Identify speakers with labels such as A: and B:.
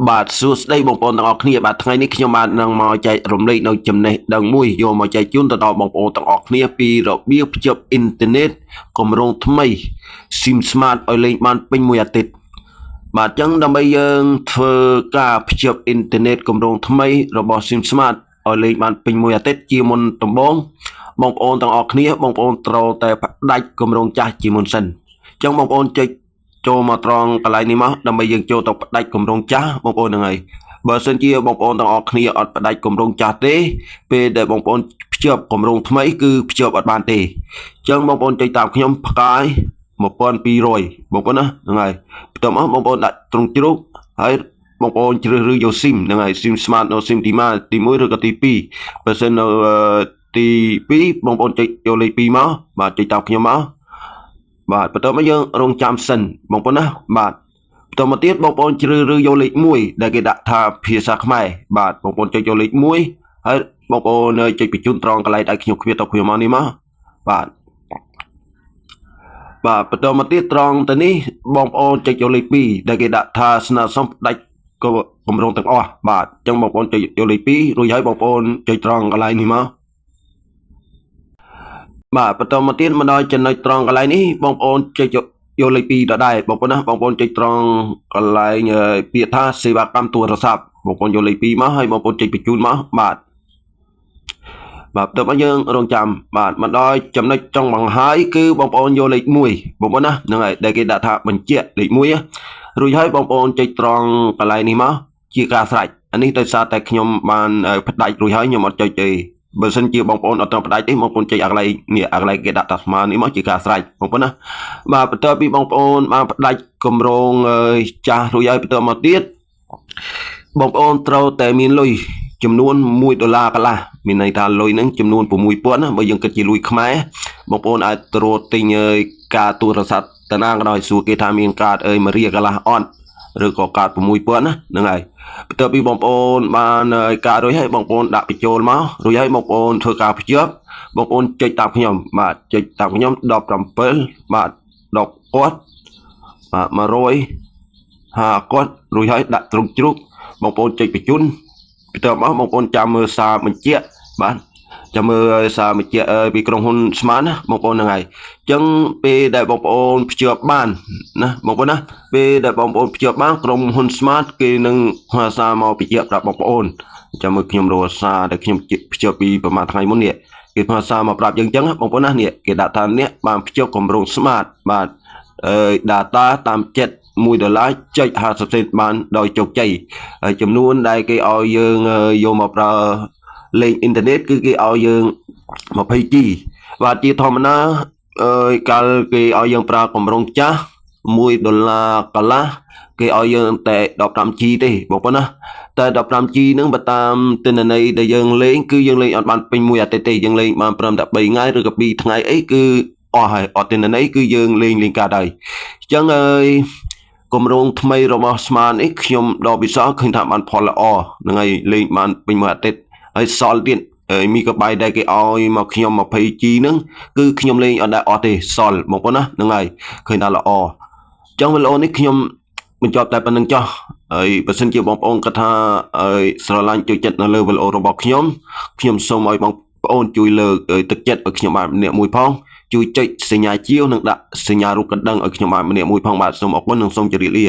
A: បាទសួស្តីបងប្អូនទាំងអស់គ្នាបាទថ្ងៃនេះខ្ញុំបាននឹងមកចែករំលែកនៅចំណេះដឹងមួយយកមកចែកជូនទៅដល់បងប្អូនទាំងអស់គ្នាពីរបៀបភ្ជាប់អ៊ីនធឺណិតគម្រោងថ្មី SIM Smart ឲ្យលេងបានពេញមួយអាទិត្យបាទអញ្ចឹងដើម្បីយើងធ្វើការភ្ជាប់អ៊ីនធឺណិតគម្រោងថ្មីរបស់ SIM Smart ឲ្យលេងបានពេញមួយអាទិត្យជាមុនដំបូងបងប្អូនទាំងអស់គ្នាបងប្អូនត្រូវតែផ្ដាច់គម្រោងចាស់ជាមុនសិនអញ្ចឹងបងប្អូនចុចចូលមកត្រង់កន្លែងនេះមកដើម្បីយើងចូលទៅផ្ដាច់គម្រោងចាស់បងប្អូនហ្នឹងហើយបើសិនជាបងប្អូនទាំងអស់គ្នាអត់ផ្ដាច់គម្រោងចាស់ទេពេលដែលបងប្អូនភ្ជាប់គម្រោងថ្មីគឺភ្ជាប់អត់បានទេអញ្ចឹងបងប្អូនចុចតាមខ្ញុំផ្កាយ1200បងប្អូនណាហ្នឹងហើយបន្ទាប់មកបងប្អូនដាក់ត្រង់ជ្រូកហើយបងប្អូនជ្រើសរើសយក SIM ហ្នឹងហើយ SIM Smart នៅ SIM ទី1ឬក៏ទី2បើសិននៅទី2បងប្អូនចុចយកលេខ2មកបាទចុចតាមខ្ញុំមកបាទបន្ទាប់មកយើងរងចាំសិនបងប្អូនណាបាទបន្តមកទៀតបងប្អូនជ្រើសរើសយកលេខ1ដែលគេដាក់ថាភាសាខ្មែរបាទបងប្អូនចុចយកលេខ1ហើយបងប្អូនចុចបញ្ជូនត្រង់កន្លែងដែលខ្ញុំគ្វាតទៅខ្ញុំមកនេះមកបាទបន្តមកទៀតត្រង់ទៅនេះបងប្អូនចុចយកលេខ2ដែលគេដាក់ថាស្នើសុំផ្ដាច់គម្រោងទាំងអស់បាទអញ្ចឹងបងប្អូនចុចយកលេខ2រួចហើយបងប្អូនចុចត្រង់កន្លែងនេះមកបាទបន្តមកទៀតមកដល់ចំណុចត្រង់កន្លែងនេះបងប្អូនចុចយកលេខ2ដដែលបងប្អូនណាបងប្អូនចុចត្រង់កន្លែងពាក្យថាសេវាកម្មទូរស័ព្ទបងប្អូនយកលេខ2មកហើយបងប្អូនចុចបញ្ជូនមកបាទបន្ទាប់មកយើងរងចាំបាទមកដល់ចំណុចចុងបង្ហើយគឺបងប្អូនយកលេខ1បងប្អូនណាហ្នឹងហើយដែលគេដាក់ថាបញ្ជាក់លេខ1រួចហើយបងប្អូនចុចត្រង់កន្លែងនេះមកជាការស្រេចអានេះដោយសារតែខ្ញុំបានផ្ដាច់រួចហើយខ្ញុំអត់ចុចទេបើសិនជាបងប្អូនអត់ត្រូវផ្ដាច់ទេបងប្អូនចុចអាកន្លែងនេះអាកន្លែងគេដាក់តាស្មើនេះមកជាការស្រេចបងប្អូនណាបាទបន្ទាប់ពីបងប្អូនបានផ្ដាច់គម្រោងចាស់រួចហើយបន្ទាប់មកទៀតបងប្អូនត្រូវតែមានលុយចំនួន$1កន្លះមានន័យថាលុយហ្នឹងចំនួន6000ណាបើយើងគិតជាលុយខ្មែរបងប្អូនអាចត្រួតទិញការទូរស័ព្ទតាណាក៏ដោយសួរគេថាមានកាត1រៀលកន្លះអត់ឬក៏កាត6000ណាហ្នឹងហើយបន្ទាប់ពីបងប្អូនបានការរួចហើយបងប្អូនដាក់បញ្ចូលមករួចហើយបងប្អូនធ្វើការភ្ជាប់បងប្អូនចុចតាមខ្ញុំបាទចុចតាមខ្ញុំ17បាទ10គាត់បាទ100គាត់រួចហើយដាក់ត្រង់ជ្រូកបងប្អូនចុចបញ្ជូនបន្ទាប់មកបងប្អូនចាំមើលសារបញ្ជាក់បាទចាំមើលសារបញ្ជាក់ពីក្រុមហ៊ុនស្មានណាបងប្អូនហ្នឹងហើយអញ្ចឹងពេលដែលបងប្អូនភ្ជាប់បានណាបងប្អូនណាពេលដែលបងប្អូនភ្ជាប់បានក្រុមហ៊ុន Smart គេនឹងផ្សាយសារមកបញ្ជាក់ប្រាប់បងប្អូនចាំមើលខ្ញុំរកសារដែលខ្ញុំភ្ជាប់ពីប្រហែលថ្ងៃមុននេះគេផ្សាយសារមកប្រាប់យើងអញ្ចឹងបងប្អូនណានេះគេដាក់ថានេះបានភ្ជាប់គម្រោង Smart បាទ data តាមចិត្ត$1 ចុច50សេនបានដោយជោគជ័យហើយចំនួនដែលគេឲ្យយើងយកមកប្រើលេងអ៊ីនធឺណិតគឺគេឲ្យយើង20G បាទជាធម្មតាកាលគេឲ្យយើងប្រើគម្រោងចាស់$1កន្លះគេឲ្យយើងតែ 15G ទេបងប្អូនណាតែ 15G ហ្នឹងបើតាមទិន្នន័យដែលយើងលេងគឺយើងលេងអត់បានពេញមួយអាទិត្យទេយើងលេងបានត្រឹមតែ3ថ្ងៃឬក៏2ថ្ងៃអីគឺអស់ហើយអត់ទិន្នន័យគឺយើងលេងកាត់ហើយអញ្ចឹងគម្រោងថ្មីរបស់ Smart នេះខ្ញុំដល់ពិសោធន៍ឃើញថាបានផលល្អហ្នឹងហើយលេងបានពេញមួយអាទិត្យហើយសល់ទៀតមីកាបៃដែលគេឲ្យមកខ្ញុំ 20G ហ្នឹងគឺខ្ញុំលេងអត់ដែរអស់ទេសល់បងប្អូនណាហ្នឹងហើយឃើញថាល្អអញ្ចឹងវីដេអូនេះខ្ញុំបញ្ចប់តែប៉ុណ្្នឹងចុះហើយបើសិនជាបងប្អូនគាត់ថាស្រឡាញ់ជួយចិត្តនៅលើវីដេអូរបស់ខ្ញុំសូមឲ្យបងប្អូនជួយលើកទឹកចិត្តឲ្យខ្ញុំបានម្នាក់មួយផងជួយចុចសញ្ញាជាវនិងដាក់សញ្ញារូបកណ្ដឹងឲ្យខ្ញុំបានម្នាក់មួយផងបាទសូមអរគុណនិងសូមជម្រាបលា